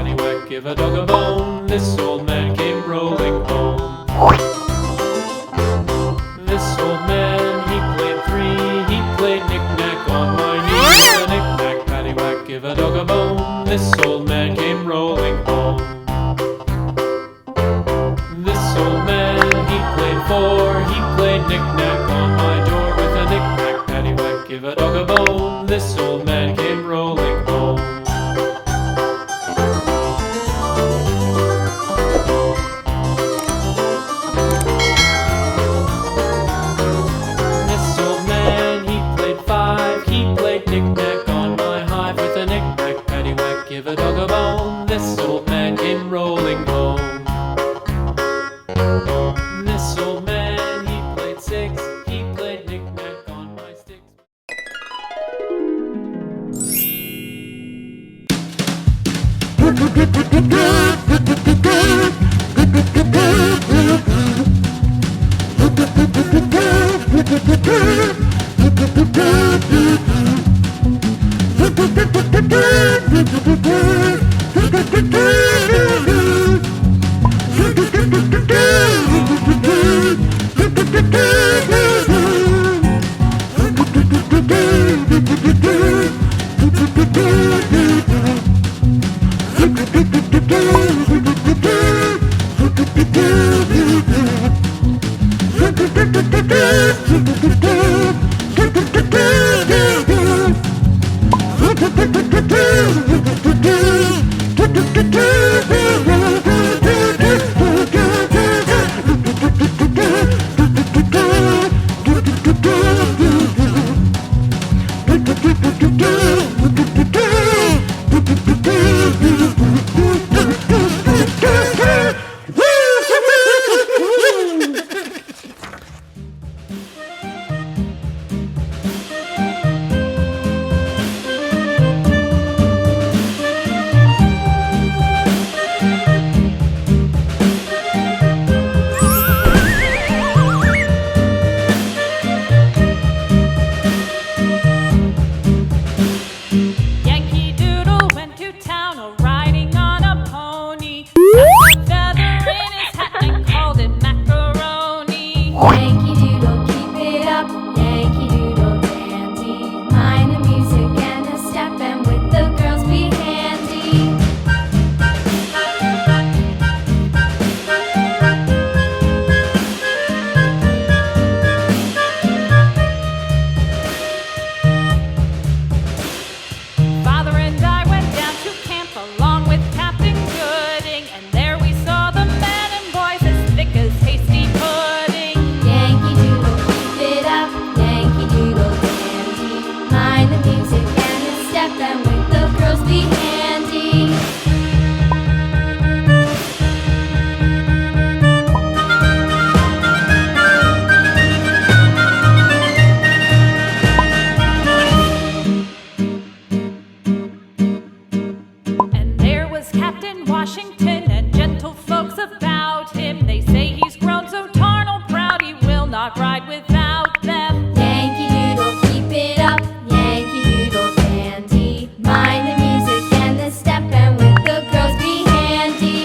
paddywhack, give a dog a bone. This old man came rolling home. This old man, he played three. He played knick-knack on my knee. Give a knick-knack, paddywhack, give a dog a bone. This old man came rolling home. This old man, he played four. He played knick-knack on my door. With a knick-knack, paddywhack, give a dog a bone. This old man came rolling home. This old man, he played five. He played knick-knack on my hive. With a knick-knack, paddywhack, give a dog a bone. This old man came rolling home. This old man, he played six. He played knick-knack on my sticks. Yankee Doodle, keep it up, Yankee Doodle dandy. Mind the music and the step, and with the girls be handy. Father and I went down to camp along with Captain Gooding, and there we saw the men and boys as thick as hasty pudding. Yankee Doodle, keep it up, Yankee Doodle dandy. Mind the music and the step, and with the girls be handy. And there was Captain Washington and gentle folks about him. They say he's grown so tarnal proud he will not ride without them. Yankee Doodle, keep it up, Yankee Doodle dandy. Mind the music and the step, and with the girls be handy.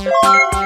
Thank you.